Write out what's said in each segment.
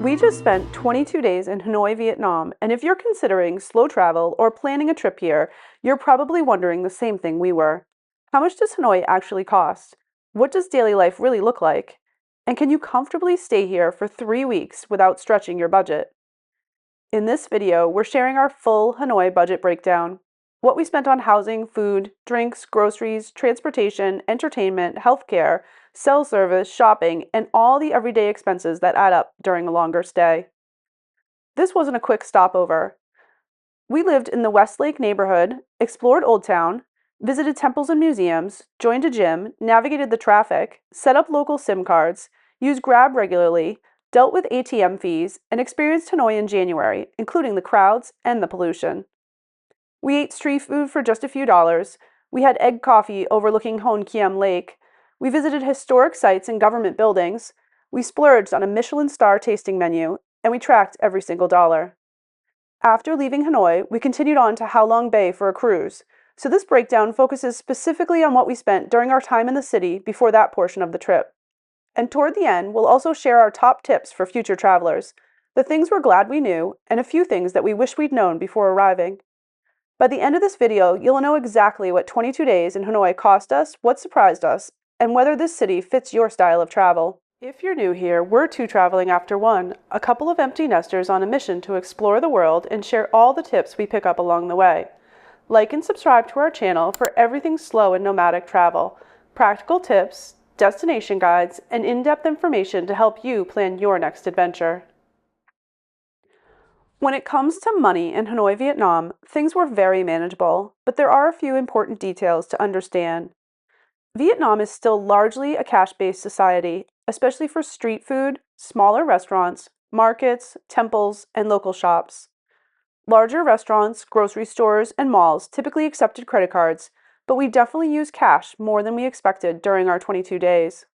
We just spent 22 days in Hanoi, Vietnam, and if you're considering slow travel or planning a trip here, you're probably wondering the same thing we were. How much does Hanoi actually cost? What does daily life really look like? And can you comfortably stay here for 3 weeks without stretching your budget? In this video, we're sharing our full Hanoi budget breakdown. What we spent on housing, food, drinks, groceries, transportation, entertainment, healthcare, cell service, shopping, and all the everyday expenses that add up during a longer stay. This wasn't a quick stopover. We lived in the Westlake neighborhood, explored Old Town, visited temples and museums, joined a gym, navigated the traffic, set up local SIM cards, used Grab regularly, dealt with ATM fees, and experienced Hanoi in January, including the crowds and the pollution. We ate street food for just a few dollars. We had egg coffee overlooking Hon Kiem Lake. We visited historic sites and government buildings. We splurged on a Michelin star tasting menu, and we tracked every single dollar. After leaving Hanoi, we continued on to Ha Long Bay for a cruise. So this breakdown focuses specifically on what we spent during our time in the city before that portion of the trip. And toward the end, we'll also share our top tips for future travelers, the things we're glad we knew, and a few things that we wish we'd known before arriving. By the end of this video, you'll know exactly what 22 days in Hanoi cost us, what surprised us, and whether this city fits your style of travel. If you're new here, we're two traveling after one, a couple of empty nesters on a mission to explore the world and share all the tips we pick up along the way. Like and subscribe to our channel for everything slow and nomadic travel, practical tips, destination guides, and in-depth information to help you plan your next adventure. When it comes to money in Hanoi, Vietnam, things were very manageable, but there are a few important details to understand. Vietnam is still largely a cash-based society, especially for street food, smaller restaurants, markets, temples, and local shops. Larger restaurants, grocery stores, and malls typically accepted credit cards, but we definitely used cash more than we expected during our 22 days.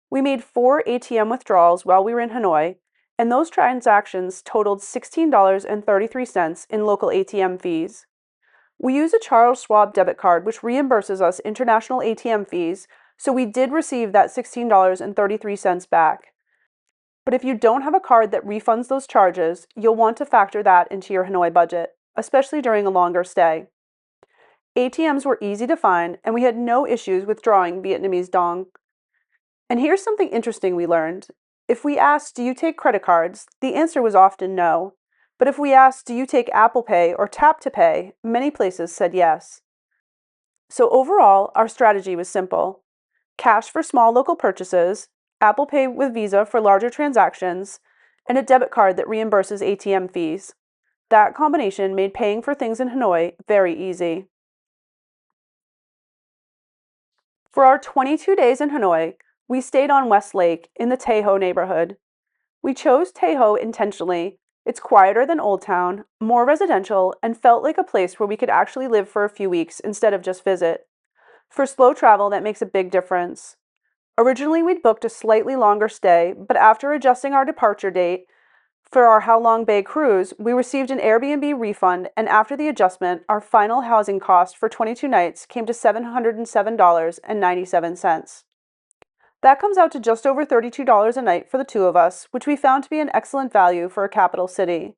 We made 4 ATM withdrawals while we were in Hanoi, and those transactions totaled $16.33 in local ATM fees. We use a Charles Schwab debit card which reimburses us international ATM fees, so we did receive that $16.33 back. But if you don't have a card that refunds those charges, you'll want to factor that into your Hanoi budget, especially during a longer stay. ATMs were easy to find, and we had no issues withdrawing Vietnamese dong. And here's something interesting we learned. If we asked, do you take credit cards, the answer was often no. But if we asked, do you take Apple Pay or Tap to Pay, many places said yes. So overall, our strategy was simple. Cash for small local purchases, Apple Pay with Visa for larger transactions, and a debit card that reimburses ATM fees. That combination made paying for things in Hanoi very easy. For our 22 days in Hanoi, we stayed on West Lake in the Tay Ho neighborhood. We chose Tay Ho intentionally. It's quieter than Old Town, more residential, and felt like a place where we could actually live for a few weeks instead of just visit. For slow travel, that makes a big difference. Originally, we'd booked a slightly longer stay, but after adjusting our departure date for our Ha Long Bay cruise, we received an Airbnb refund, and after the adjustment, our final housing cost for 22 nights came to $707.97. That comes out to just over $32 a night for the two of us, which we found to be an excellent value for a capital city.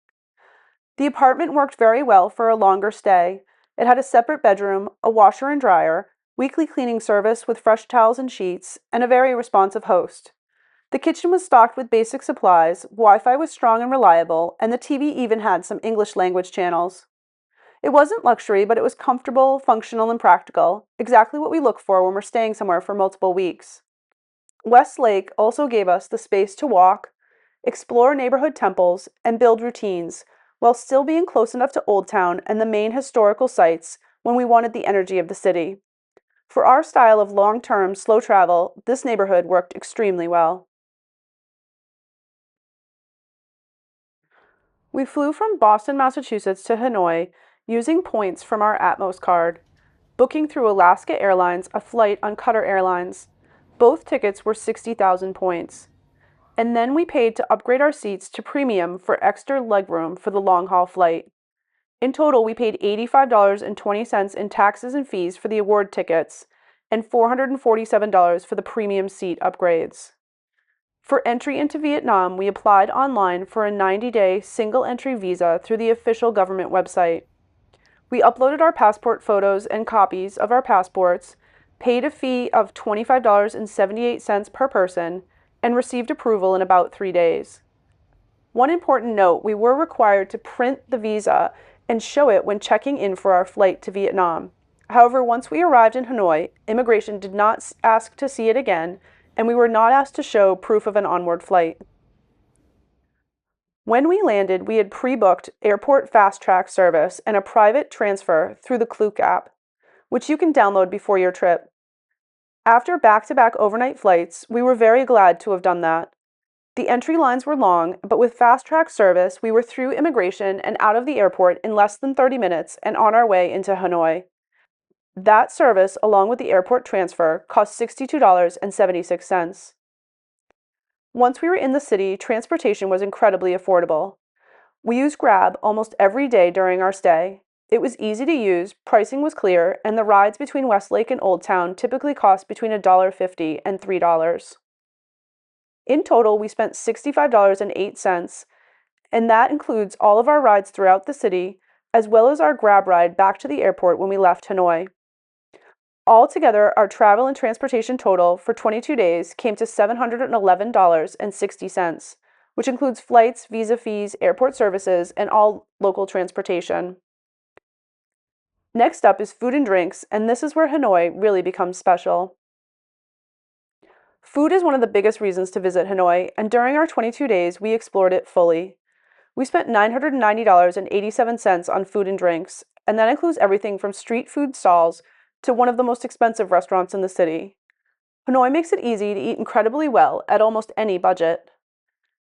The apartment worked very well for a longer stay. It had a separate bedroom, a washer and dryer, weekly cleaning service with fresh towels and sheets, and a very responsive host. The kitchen was stocked with basic supplies, Wi-Fi was strong and reliable, and the TV even had some English language channels. It wasn't luxury, but it was comfortable, functional, and practical, exactly what we look for when we're staying somewhere for multiple weeks. West Lake also gave us the space to walk, explore neighborhood temples, and build routines, while still being close enough to Old Town and the main historical sites when we wanted the energy of the city. For our style of long-term, slow travel, this neighborhood worked extremely well. We flew from Boston, Massachusetts to Hanoi using points from our Atmos card, booking through Alaska Airlines a flight on Qatar Airlines. Both tickets were 60,000 points. And then we paid to upgrade our seats to premium for extra legroom for the long-haul flight. In total, we paid $85.20 in taxes and fees for the award tickets and $447 for the premium seat upgrades. For entry into Vietnam, we applied online for a 90-day single entry visa through the official government website. We uploaded our passport photos and copies of our passports, paid a fee of $25.78 per person, and received approval in about 3 days. One important note, we were required to print the visa and show it when checking in for our flight to Vietnam. However, once we arrived in Hanoi, immigration did not ask to see it again, and we were not asked to show proof of an onward flight. When we landed, we had pre-booked airport fast track service and a private transfer through the Klook app, which you can download before your trip. After back-to-back overnight flights, we were very glad to have done that. The entry lines were long, but with fast track service, we were through immigration and out of the airport in less than 30 minutes and on our way into Hanoi. That service, along with the airport transfer, cost $62.76. Once we were in the city, transportation was incredibly affordable. We used Grab almost every day during our stay. It was easy to use, pricing was clear, and the rides between Westlake and Old Town typically cost between $1.50 and $3. In total, we spent $65.08, and that includes all of our rides throughout the city, as well as our Grab ride back to the airport when we left Hanoi. Altogether, our travel and transportation total for 22 days came to $711.60, which includes flights, visa fees, airport services, and all local transportation. Next up is food and drinks, and this is where Hanoi really becomes special. Food is one of the biggest reasons to visit Hanoi, and during our 22 days, we explored it fully. We spent $990.87 on food and drinks, and that includes everything from street food stalls to one of the most expensive restaurants in the city. Hanoi makes it easy to eat incredibly well at almost any budget.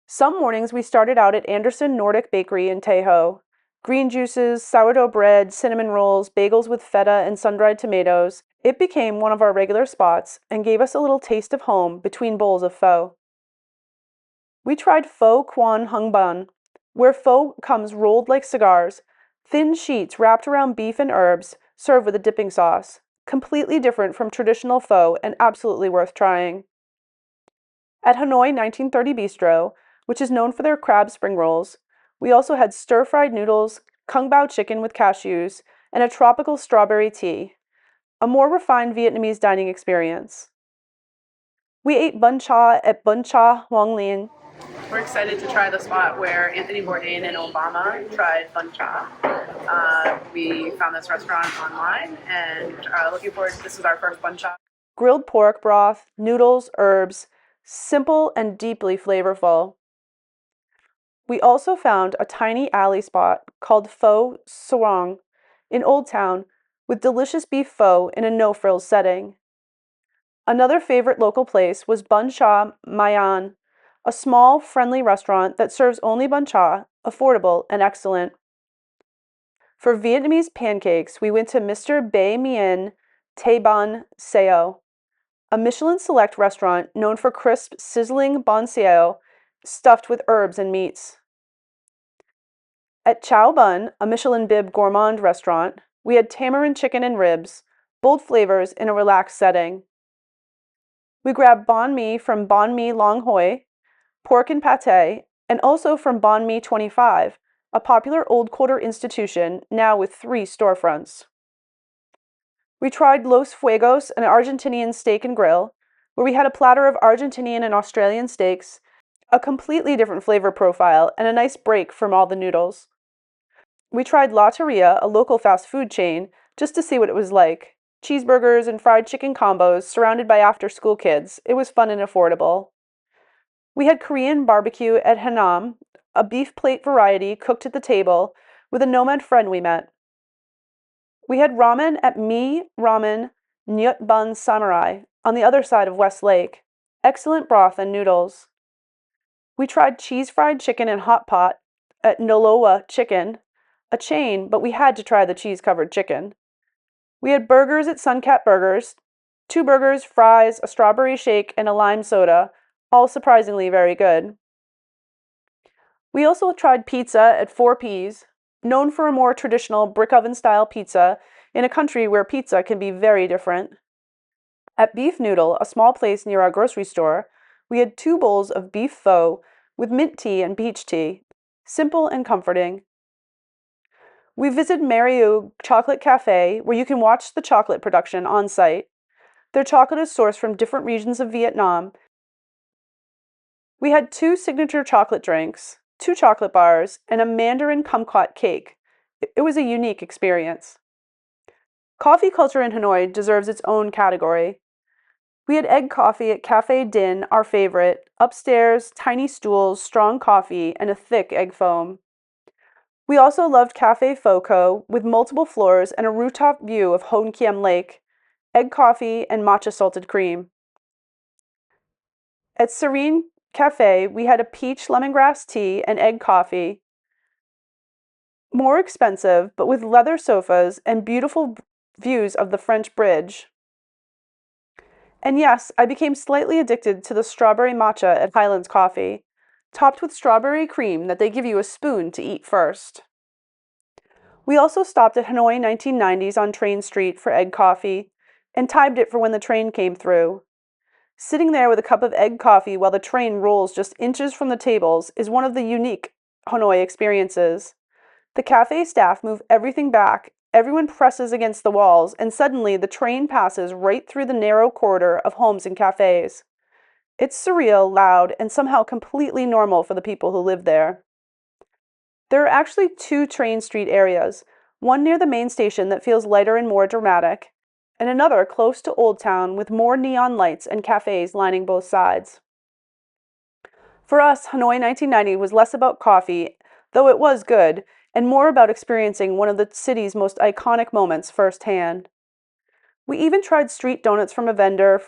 Some mornings we started out at Anderson Nordic Bakery in Teho. Green juices, sourdough bread, cinnamon rolls, bagels with feta and sun-dried tomatoes. It became one of our regular spots and gave us a little taste of home between bowls of pho. We tried pho quan hung bun, where pho comes rolled like cigars, thin sheets wrapped around beef and herbs, served with a dipping sauce. Completely different from traditional pho and absolutely worth trying. At Hanoi 1930 Bistro, which is known for their crab spring rolls, we also had stir-fried noodles, kung pao chicken with cashews, and a tropical strawberry tea, a more refined Vietnamese dining experience. We ate bun cha at Bun Cha Hoang Linh. We're excited to try the spot where Anthony Bourdain and Obama tried bun cha. We found this restaurant online and looking forward to this is our first bun cha. Grilled pork broth, noodles, herbs, simple and deeply flavorful. We also found a tiny alley spot called Pho Sarong in Old Town with delicious beef pho in a no-frills setting. Another favorite local place was Bun Cha Mayan, a small, friendly restaurant that serves only bun cha, affordable and excellent. For Vietnamese pancakes, we went to Mr. Bay Mien Tay Ban Seo, a Michelin select restaurant known for crisp, sizzling bun seo stuffed with herbs and meats. At Chow Bun, a Michelin Bib gourmand restaurant, we had tamarind chicken and ribs, bold flavors in a relaxed setting. We grabbed banh mi from Banh Mi Long Hoi, pork and pate, and also from Banh Mi 25, a popular old quarter institution now with 3 storefronts. We tried Los Fuegos, an Argentinian steak and grill, where we had a platter of Argentinian and Australian steaks, a completely different flavor profile, and a nice break from all the noodles. We tried La Torilla, a local fast food chain, just to see what it was like. Cheeseburgers and fried chicken combos surrounded by after-school kids. It was fun and affordable. We had Korean barbecue at Hanam, a beef plate variety cooked at the table with a nomad friend we met. We had ramen at Mi Ramen Nyut Bun Samurai on the other side of West Lake. Excellent broth and noodles. We tried cheese fried chicken and hot pot at Noloa Chicken, a chain, but we had to try the cheese-covered chicken. We had burgers at Suncat Burgers, 2 burgers, fries, a strawberry shake, and a lime soda, all surprisingly very good. We also tried pizza at 4 Ps, known for a more traditional brick oven style pizza in a country where pizza can be very different. At Beef Noodle, a small place near our grocery store, We had 2 bowls of beef pho with mint tea and peach tea. Simple and comforting. We visited Mariu Chocolate Cafe, where you can watch the chocolate production on site. Their chocolate is sourced from different regions of Vietnam. We had 2 signature chocolate drinks, 2 chocolate bars, and a Mandarin kumquat cake. It was a unique experience. Coffee culture in Hanoi deserves its own category. We had egg coffee at Cafe Dinh, our favorite. Upstairs, tiny stools, strong coffee, and a thick egg foam. We also loved Cafe Foco with multiple floors and a rooftop view of Hon Kiem Lake, egg coffee, and matcha salted cream. At Serene Cafe, we had a peach lemongrass tea and egg coffee. More expensive, but with leather sofas and beautiful views of the French Bridge. And yes, I became slightly addicted to the strawberry matcha at Highlands Coffee, topped with strawberry cream that they give you a spoon to eat first. We also stopped at Hanoi 1990s on Train Street for egg coffee and timed it for when the train came through. Sitting there with a cup of egg coffee while the train rolls just inches from the tables is one of the unique Hanoi experiences. The cafe staff move everything back, everyone presses against the walls, and suddenly the train passes right through the narrow corridor of homes and cafes. It's surreal, loud, and somehow completely normal for the people who live there. There are actually 2 Train Street areas, one near the main station that feels lighter and more dramatic, and another close to Old Town with more neon lights and cafes lining both sides. For us, Hanoi 1990 was less about coffee, though it was good, and more about experiencing one of the city's most iconic moments firsthand. We even tried street donuts from a vendor,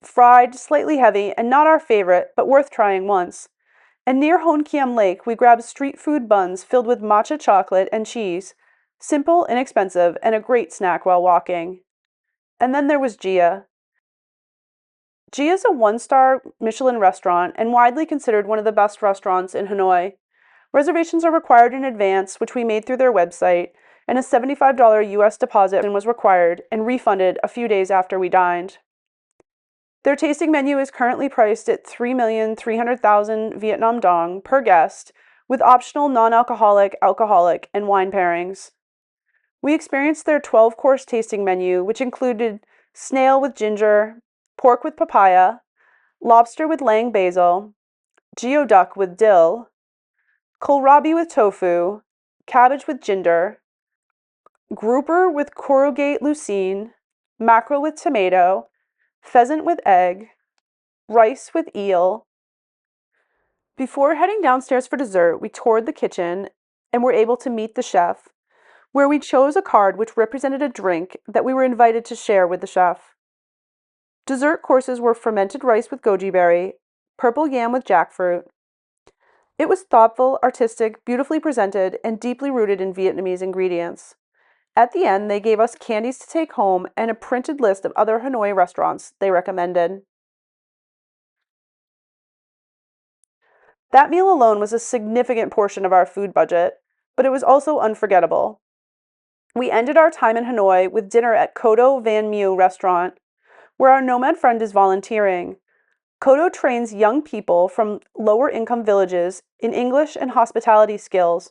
fried, slightly heavy, and not our favorite, but worth trying once. And near Hon Kiem Lake, we grabbed street food buns filled with matcha chocolate and cheese. Simple, inexpensive, and a great snack while walking. And then there was Gia. Gia's a 1-star Michelin restaurant and widely considered one of the best restaurants in Hanoi. Reservations are required in advance, which we made through their website, and a $75 US deposit was required and refunded a few days after we dined. Their tasting menu is currently priced at 3,300,000 Vietnam dong per guest, with optional non-alcoholic, alcoholic, and wine pairings. We experienced their 12-course tasting menu, which included snail with ginger, pork with papaya, lobster with lang basil, geoduck with dill, kohlrabi with tofu, cabbage with ginger, grouper with corrugate lucine, mackerel with tomato, pheasant with egg, rice with eel. Before heading downstairs for dessert, we toured the kitchen and were able to meet the chef, where we chose a card which represented a drink that we were invited to share with the chef. Dessert courses were fermented rice with goji berry, purple yam with jackfruit. It was thoughtful, artistic, beautifully presented, and deeply rooted in Vietnamese ingredients. At the end, they gave us candies to take home and a printed list of other Hanoi restaurants they recommended. That meal alone was a significant portion of our food budget, but it was also unforgettable. We ended our time in Hanoi with dinner at Kodo Van Mew restaurant, where our nomad friend is volunteering. Kodo trains young people from lower income villages in English and hospitality skills.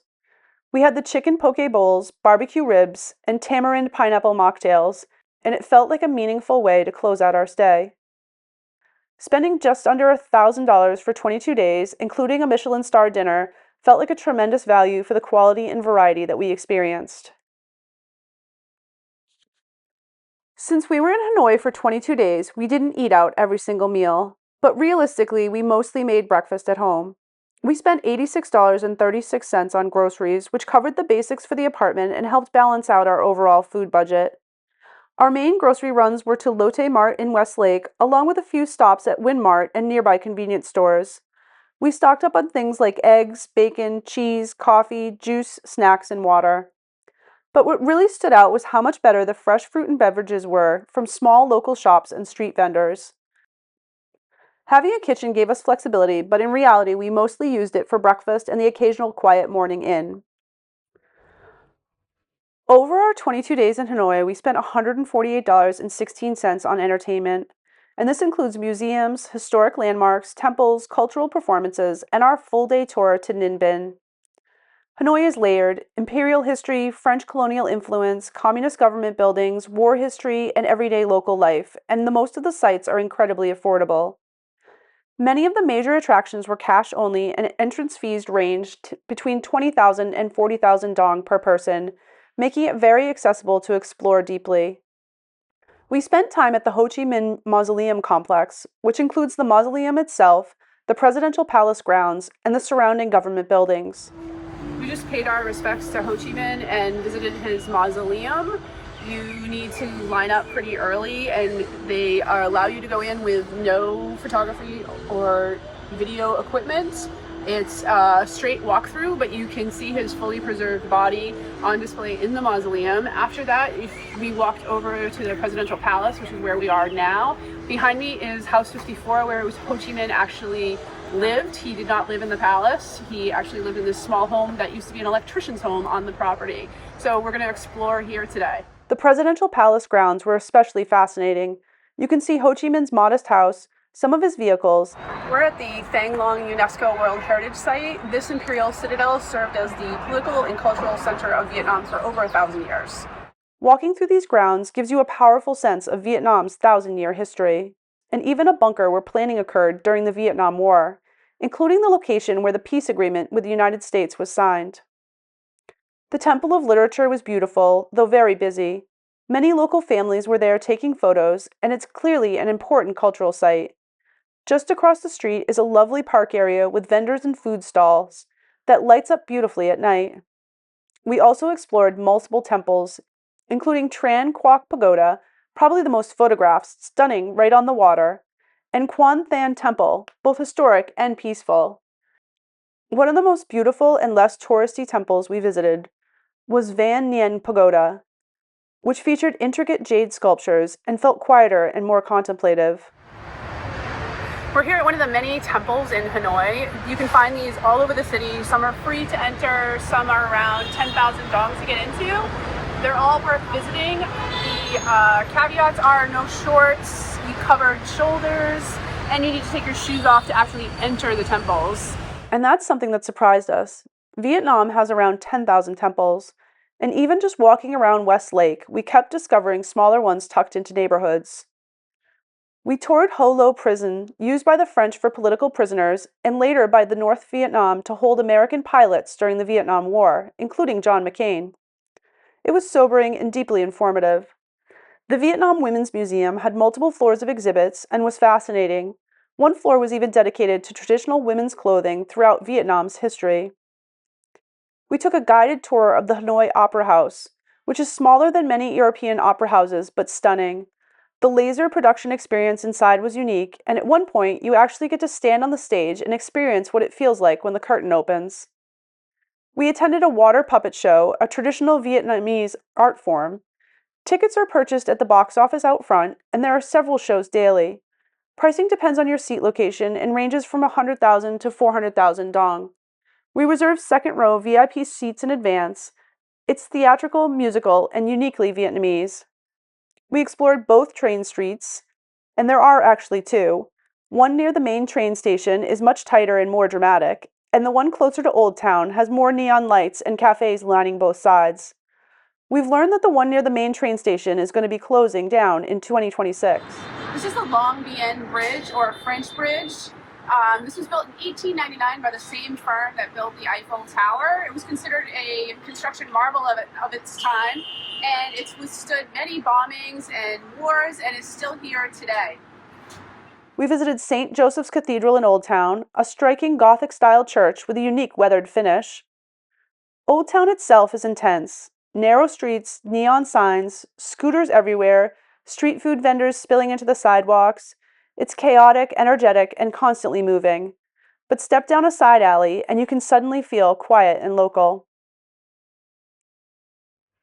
We had the chicken poke bowls, barbecue ribs, and tamarind pineapple mocktails, and it felt like a meaningful way to close out our stay. Spending just under $1,000 for 22 days, including a Michelin star dinner, felt like a tremendous value for the quality and variety that we experienced. Since we were in Hanoi for 22 days, we didn't eat out every single meal, but realistically, we mostly made breakfast at home. We spent $86.36 on groceries, which covered the basics for the apartment and helped balance out our overall food budget. Our main grocery runs were to Lotte Mart in Westlake, along with a few stops at Win Mart and nearby convenience stores. We stocked up on things like eggs, bacon, cheese, coffee, juice, snacks, and water. But what really stood out was how much better the fresh fruit and beverages were from small local shops and street vendors. Having a kitchen gave us flexibility, but in reality, we mostly used it for breakfast and the occasional quiet morning in. Over our 22 days in Hanoi, we spent $148.16 on entertainment, and this includes museums, historic landmarks, temples, cultural performances, and our full-day tour to Ninh Binh. Hanoi is layered: imperial history, French colonial influence, communist government buildings, war history, and everyday local life, and most of the sites are incredibly affordable. Many of the major attractions were cash only, and entrance fees ranged between 20,000 and 40,000 dong per person, making it very accessible to explore deeply. We spent time at the Ho Chi Minh Mausoleum complex, which includes the mausoleum itself, the presidential palace grounds, and the surrounding government buildings. We just paid our respects to Ho Chi Minh and visited his mausoleum. You need to line up pretty early, and they allow you to go in with no photography or video equipment. It's a straight walkthrough, but you can see his fully preserved body on display in the mausoleum. After that, we walked over to the presidential palace, which is where we are now. Behind me is House 54, where Ho Chi Minh actually lived. He did not live in the palace. He actually lived in this small home that used to be an electrician's home on the property. So we're going to explore here today. The presidential palace grounds were especially fascinating. You can see Ho Chi Minh's modest house, some of his vehicles. We're at the Thang Long UNESCO World Heritage Site. This imperial citadel served as the political and cultural center of Vietnam for over 1,000 years. Walking through these grounds gives you a powerful sense of Vietnam's 1,000-year history, and even a bunker where planning occurred during the Vietnam War, including the location where the peace agreement with the United States was signed. The Temple of Literature was beautiful, though very busy. Many local families were there taking photos, and it's clearly an important cultural site. Just across the street is a lovely park area with vendors and food stalls that lights up beautifully at night. We also explored multiple temples, including Tran Quoc Pagoda, probably the most photographed, stunning right on the water, and Quan Than Temple, both historic and peaceful. One of the most beautiful and less touristy temples we visited was Van Nien Pagoda, which featured intricate jade sculptures and felt quieter and more contemplative. We're here at one of the many temples in Hanoi. You can find these all over the city. Some are free to enter, some are around 10,000 dong to get into. They're all worth visiting. The caveats are no shorts, covered shoulders, and you need to take your shoes off to actually enter the temples. And that's something that surprised us. Vietnam has around 10,000 temples, and even just walking around West Lake, we kept discovering smaller ones tucked into neighborhoods. We toured Ho Lo Prison, used by the French for political prisoners, and later by the North Vietnam to hold American pilots during the Vietnam War, including John McCain. It was sobering and deeply informative. The Vietnam Women's Museum had multiple floors of exhibits and was fascinating. One floor was even dedicated to traditional women's clothing throughout Vietnam's history. We took a guided tour of the Hanoi Opera House, which is smaller than many European opera houses but stunning. The laser production experience inside was unique, and at one point you actually get to stand on the stage and experience what it feels like when the curtain opens. We attended a water puppet show, a traditional Vietnamese art form. Tickets are purchased at the box office out front, and there are several shows daily. Pricing depends on your seat location and ranges from 100,000 to 400,000 dong. We reserved second row VIP seats in advance. It's theatrical, musical, and uniquely Vietnamese. We explored both train streets, and there are actually two. One near the main train station is much tighter and more dramatic, and the one closer to Old Town has more neon lights and cafes lining both sides. We've learned that the one near the main train station is going to be closing down in 2026. This is the Long Bien Bridge, or French Bridge. This was built in 1899 by the same firm that built the Eiffel Tower. It was considered a construction marvel of its time, and it's withstood many bombings and wars, and is still here today. We visited St. Joseph's Cathedral in Old Town, a striking Gothic-style church with a unique weathered finish. Old Town itself is intense. Narrow streets, neon signs, scooters everywhere, street food vendors spilling into the sidewalks. It's chaotic, energetic, and constantly moving. But step down a side alley and you can suddenly feel quiet and local.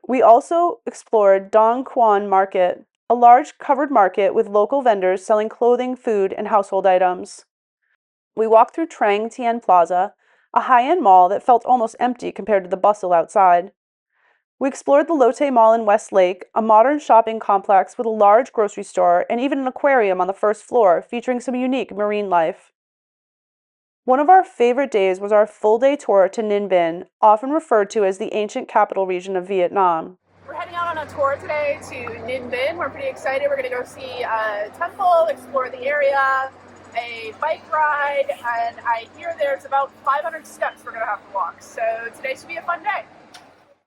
We also explored Dong Quan Market, a large covered market with local vendors selling clothing, food, and household items. We walked through Trang Tien Plaza, a high-end mall that felt almost empty compared to the bustle outside. We explored the Lotte Mall in Westlake, a modern shopping complex with a large grocery store and even an aquarium on the first floor featuring some unique marine life. One of our favorite days was our full day tour to Ninh Binh, often referred to as the ancient capital region of Vietnam. We're heading out on a tour today to Ninh Binh. We're pretty excited. We're going to go see a temple, explore the area, a bike ride, and I hear there's about 500 steps we're going to have to walk. So today should be a fun day.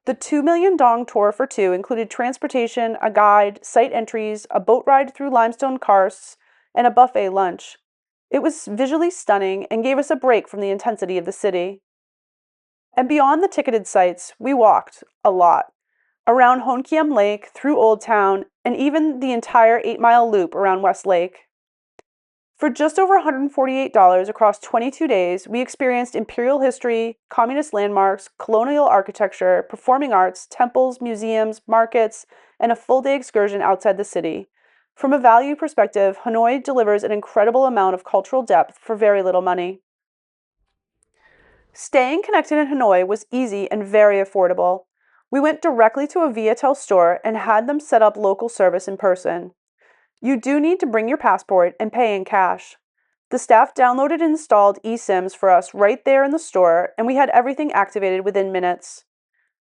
The 2 million dong tour for two included transportation, a guide, site entries, a boat ride through limestone karsts, and a buffet lunch. It was visually stunning and gave us a break from the intensity of the city. And beyond the ticketed sites, we walked a lot. Around Hon Kiem Lake, through Old Town, and even the entire 8-mile loop around West Lake. For just over $148 across 22 days, we experienced imperial history, communist landmarks, colonial architecture, performing arts, temples, museums, markets, and a full-day excursion outside the city. From a value perspective, Hanoi delivers an incredible amount of cultural depth for very little money. Staying connected in Hanoi was easy and very affordable. We went directly to a Viatel store and had them set up local service in person. You do need to bring your passport and pay in cash. The staff downloaded and installed eSIMs for us right there in the store, and we had everything activated within minutes.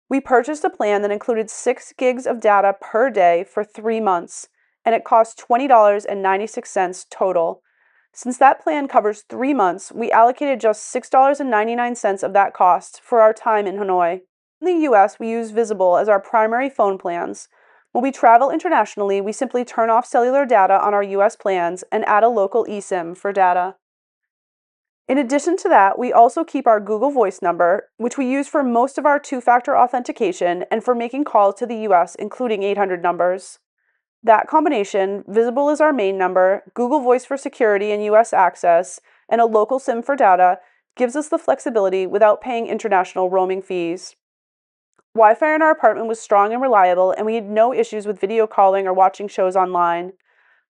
We purchased a plan that included 6 gigs of data per day for 3 months, and it cost $20.96 total. Since that plan covers 3 months, we allocated just $6.99 of that cost for our time in Hanoi. In the US, we use Visible as our primary phone plans. When we travel internationally, we simply turn off cellular data on our US plans and add a local eSIM for data. In addition to that, we also keep our Google Voice number, which we use for most of our two-factor authentication and for making calls to the US, including 800 numbers. That combination, Visible is our main number, Google Voice for security and US access, and a local SIM for data, gives us the flexibility without paying international roaming fees. Wi-Fi in our apartment was strong and reliable, and we had no issues with video calling or watching shows online.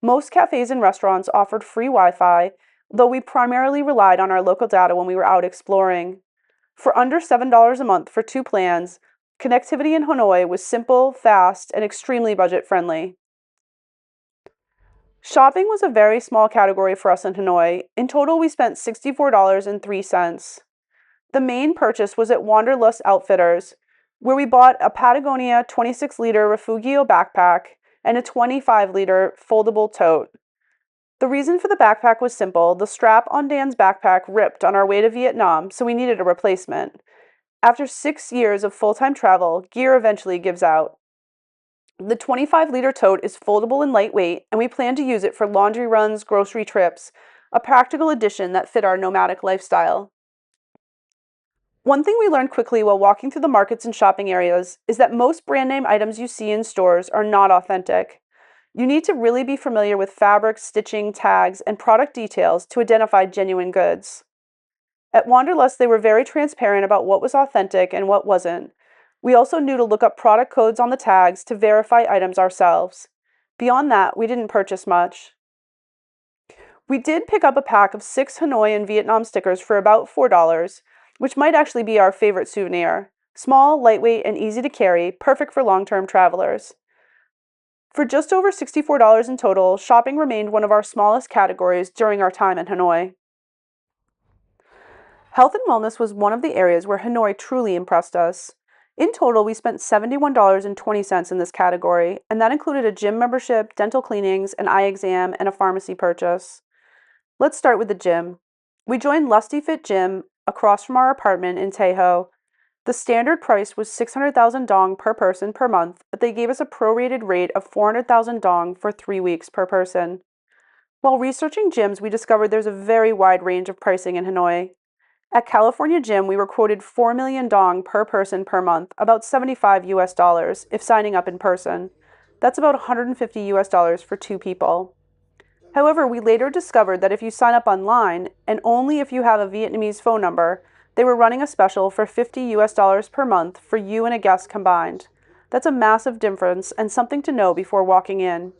Most cafes and restaurants offered free Wi-Fi, though we primarily relied on our local data when we were out exploring. For under $7 a month for 2 plans, connectivity in Hanoi was simple, fast, and extremely budget-friendly. Shopping was a very small category for us in Hanoi. In total, we spent $64.03. The main purchase was at Wanderlust Outfitters, where we bought a Patagonia 26-liter Refugio backpack and a 25-liter foldable tote. The reason for the backpack was simple. The strap on Dan's backpack ripped on our way to Vietnam, so we needed a replacement. After 6 years of full-time travel, gear eventually gives out. The 25-liter tote is foldable and lightweight, and we plan to use it for laundry runs, grocery trips, a practical addition that fit our nomadic lifestyle. One thing we learned quickly while walking through the markets and shopping areas is that most brand name items you see in stores are not authentic. You need to really be familiar with fabrics, stitching, tags, and product details to identify genuine goods. At Wanderlust, they were very transparent about what was authentic and what wasn't. We also knew to look up product codes on the tags to verify items ourselves. Beyond that, we didn't purchase much. We did pick up a pack of 6 Hanoi and Vietnam stickers for about $4, which might actually be our favorite souvenir. Small, lightweight, and easy to carry, perfect for long-term travelers. For just over $64 in total, shopping remained one of our smallest categories during our time in Hanoi. Health and wellness was one of the areas where Hanoi truly impressed us. In total, we spent $71.20 in this category, and that included a gym membership, dental cleanings, an eye exam, and a pharmacy purchase. Let's start with the gym. We joined Lusty Fit Gym across from our apartment in Taeho. The standard price was 600,000 dong per person per month, but they gave us a prorated rate of 400,000 dong for 3 weeks per person. While researching gyms, we discovered there's a very wide range of pricing in Hanoi. At California Gym, we were quoted 4 million dong per person per month, about $75 if signing up in person. That's about $150 for 2 people. However, we later discovered that if you sign up online, and only if you have a Vietnamese phone number, they were running a special for $50 per month for you and a guest combined. That's a massive difference and something to know before walking in.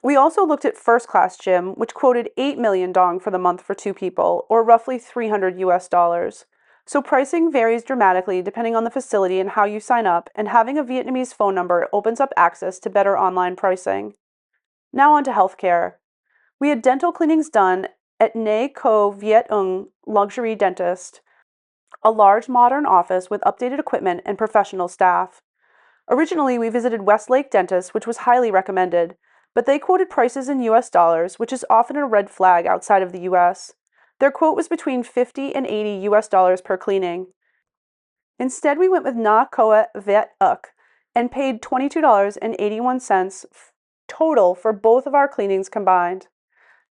We also looked at First Class Gym, which quoted 8 million dong for the month for 2 people, or roughly $300. So pricing varies dramatically depending on the facility and how you sign up, and having a Vietnamese phone number opens up access to better online pricing. Now on to healthcare. We had dental cleanings done at Hanoi Vietnam Luxury Dentist, a large modern office with updated equipment and professional staff. Originally, we visited Westlake Dentist, which was highly recommended, but they quoted prices in US dollars, which is often a red flag outside of the US. Their quote was between 50 and 80 US dollars per cleaning. Instead, we went with Na Koa Vet Uk and paid $22.81 total for both of our cleanings combined.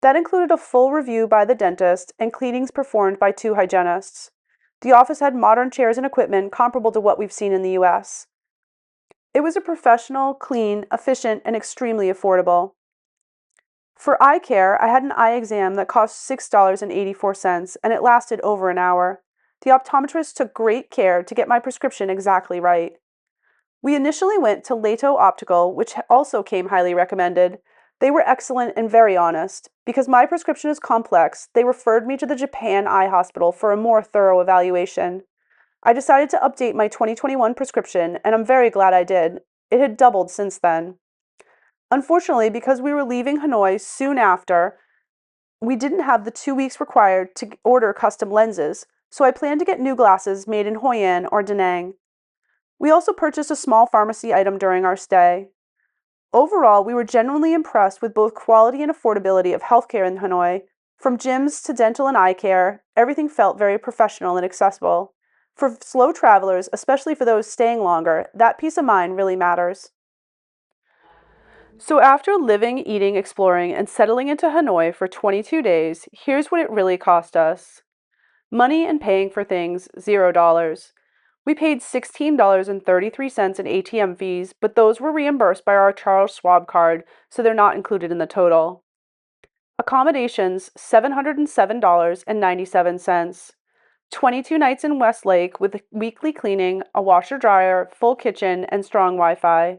That included a full review by the dentist and cleanings performed by 2 hygienists. The office had modern chairs and equipment comparable to what we've seen in the US. It was a professional, clean, efficient, and extremely affordable. For eye care, I had an eye exam that cost $6.84, and it lasted over an hour. The optometrist took great care to get my prescription exactly right. We initially went to Leto Optical, which also came highly recommended. They were excellent and very honest. Because my prescription is complex, they referred me to the Japan Eye Hospital for a more thorough evaluation. I decided to update my 2021 prescription, and I'm very glad I did. It had doubled since then. Unfortunately, because we were leaving Hanoi soon after, we didn't have the 2 weeks required to order custom lenses, so I planned to get new glasses made in Hoi An or Da Nang. We also purchased a small pharmacy item during our stay. Overall, we were genuinely impressed with both quality and affordability of healthcare in Hanoi. From gyms to dental and eye care, everything felt very professional and accessible. For slow travelers, especially for those staying longer, that peace of mind really matters. So after living, eating, exploring, and settling into Hanoi for 22 days, here's what it really cost us. Money and paying for things, $0. We paid $16.33 in ATM fees, but those were reimbursed by our Charles Schwab card, so they're not included in the total. Accommodations, $707.97. 22 nights in Westlake with weekly cleaning, a washer dryer, full kitchen, and strong Wi-Fi.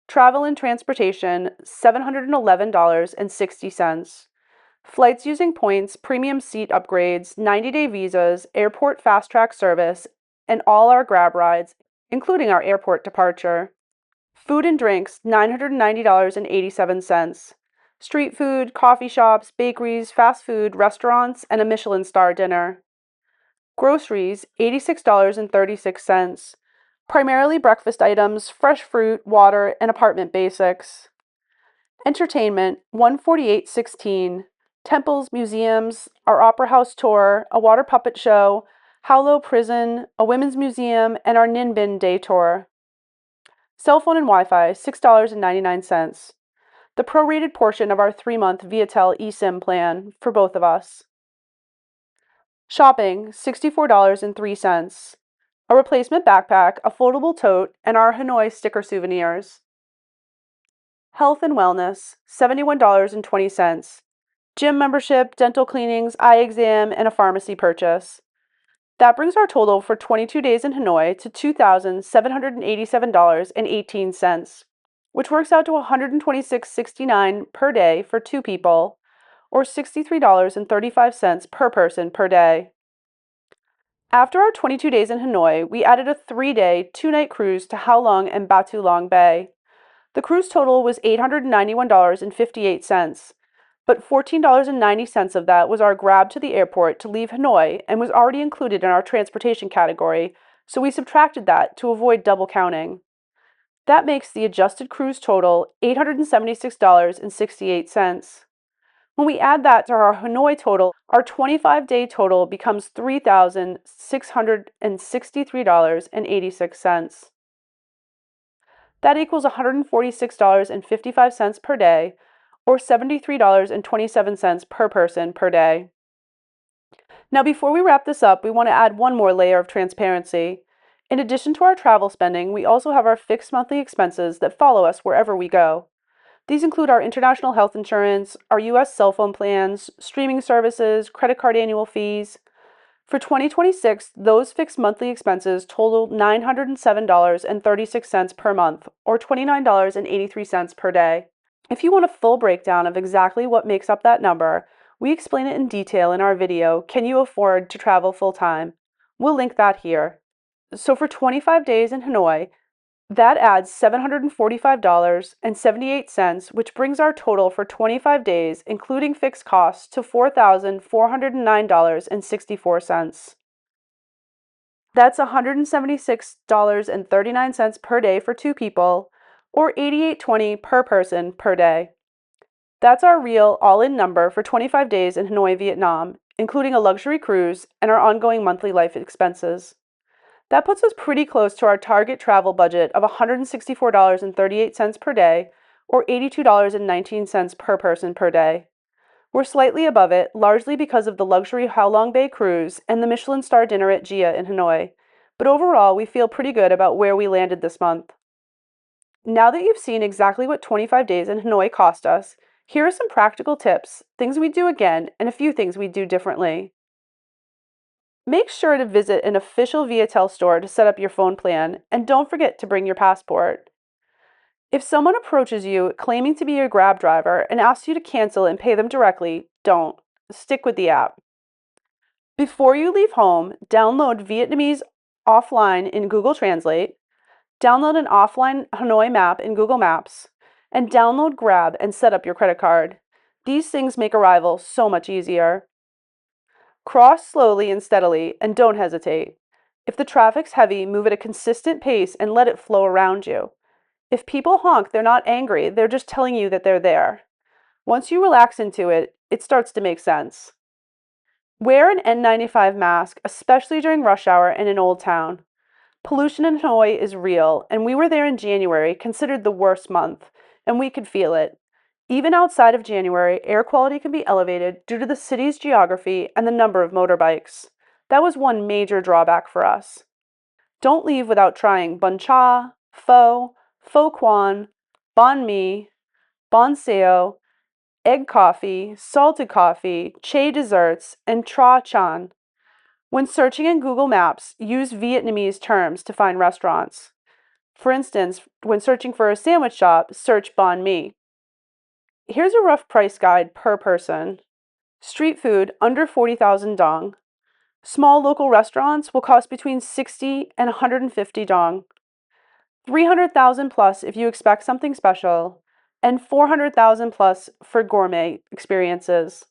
Travel and transportation, $711.60. Flights using points, premium seat upgrades, 90-day visas, airport fast track service, and all our grab rides, including our airport departure. Food and drinks, $990.87. Street food, coffee shops, bakeries, fast food, restaurants, and a Michelin star dinner. Groceries, $86.36. Primarily breakfast items, fresh fruit, water, and apartment basics. Entertainment, $148.16. Temples, museums, our opera house tour, a water puppet show, Howlow Prison, a women's museum, and our Ninh Binh day tour. Cell phone and Wi-Fi, $6.99. The prorated portion of our 3-month Viatel eSIM plan for both of us. Shopping, $64.03. A replacement backpack, a foldable tote, and our Hanoi sticker souvenirs. Health and wellness, $71.20. Gym membership, dental cleanings, eye exam, and a pharmacy purchase. That brings our total for 22 days in Hanoi to $2,787.18, which works out to $126.69 per day for 2 people, or $63.35 per person per day. After our 22 days in Hanoi, we added a 3-day, 2-night cruise to How Long and Batu Long Bay. The cruise total was $891.58, but $14.90 of that was our grab to the airport to leave Hanoi and was already included in our transportation category, so we subtracted that to avoid double counting. That makes the adjusted cruise total $876.68. When we add that to our Hanoi total, our 25-day total becomes $3,663.86. That equals $146.55 per day, or $73.27 per person per day. Now, before we wrap this up, we want to add one more layer of transparency. In addition to our travel spending, we also have our fixed monthly expenses that follow us wherever we go. These include our international health insurance, our US cell phone plans, streaming services, credit card annual fees. For 2026, those fixed monthly expenses totaled $907.36 per month, or $29.83 per day. If you want a full breakdown of exactly what makes up that number, we explain it in detail in our video, Can You Afford to Travel Full Time? We'll link that here. So for 25 days in Hanoi, that adds $745.78, which brings our total for 25 days, including fixed costs, to $4,409.64. That's $176.39 per day for two people, or $88.20 per person per day. That's our real all-in number for 25 days in Hanoi, Vietnam, including a luxury cruise and our ongoing monthly life expenses. That puts us pretty close to our target travel budget of $164.38 per day, or $82.19 per person per day. We're slightly above it, largely because of the luxury Halong Bay cruise and the Michelin star dinner at Gia in Hanoi. But overall, we feel pretty good about where we landed this month. Now that you've seen exactly what 25 days in Hanoi cost us, here are some practical tips, things we do again, and a few things we do differently. Make sure to visit an official Viatel store to set up your phone plan, and don't forget to bring your passport. If someone approaches you claiming to be your Grab driver and asks you to cancel and pay them directly, don't. Stick with the app. Before you leave home, download Vietnamese offline in Google Translate, download an offline Hanoi map in Google Maps, and download Grab and set up your credit card. These things make arrival so much easier. Cross slowly and steadily, and don't hesitate. If the traffic's heavy, move at a consistent pace and let it flow around you. If people honk, they're not angry, they're just telling you that they're there. Once you relax into it, it starts to make sense. Wear an N95 mask, especially during rush hour and in Old Town. Pollution in Hanoi is real, and we were there in January, considered the worst month, and we could feel it. Even outside of January, air quality can be elevated due to the city's geography and the number of motorbikes. That was one major drawback for us. Don't leave without trying bun cha, pho quan, banh mi, bon seo, egg coffee, salted coffee, che desserts, and tra chan. When searching in Google Maps, use Vietnamese terms to find restaurants. For instance, when searching for a sandwich shop, search banh mi. Here's a rough price guide per person. Street food under 40,000 dong. Small local restaurants will cost between 60 and 150 dong. 300,000 plus if you expect something special, and 400,000 plus for gourmet experiences.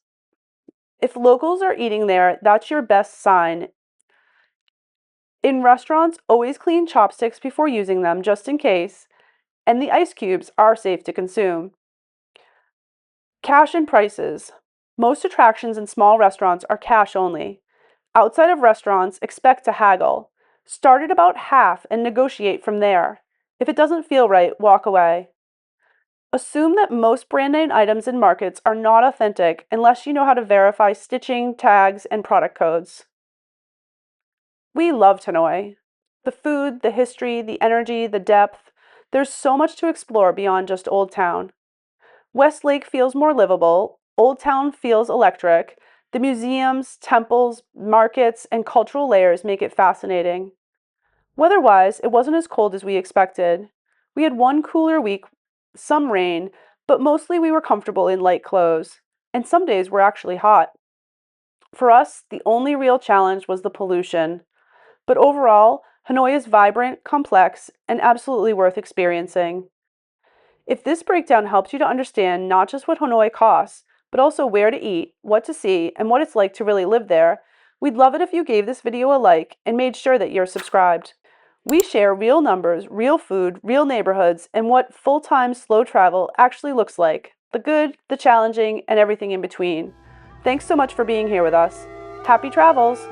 If locals are eating there, that's your best sign. In restaurants, always clean chopsticks before using them just in case, and the ice cubes are safe to consume. Cash and prices. Most attractions and small restaurants are cash only. Outside of restaurants, expect to haggle. Start at about half and negotiate from there. If it doesn't feel right, walk away. Assume that most brand name items in markets are not authentic unless you know how to verify stitching, tags, and product codes. We loved Hanoi. The food, the history, the energy, the depth. There's so much to explore beyond just Old Town. West Lake feels more livable. Old Town feels electric. The museums, temples, markets, and cultural layers make it fascinating. Weather-wise, it wasn't as cold as we expected. We had one cooler week, some rain, but mostly we were comfortable in light clothes. And some days were actually hot. For us, the only real challenge was the pollution. But overall, Hanoi is vibrant, complex, and absolutely worth experiencing. If this breakdown helps you to understand not just what Hanoi costs, but also where to eat, what to see, and what it's like to really live there, we'd love it if you gave this video a like and made sure that you're subscribed. We share real numbers, real food, real neighborhoods, and what full-time slow travel actually looks like. The good, the challenging, and everything in between. Thanks so much for being here with us. Happy travels!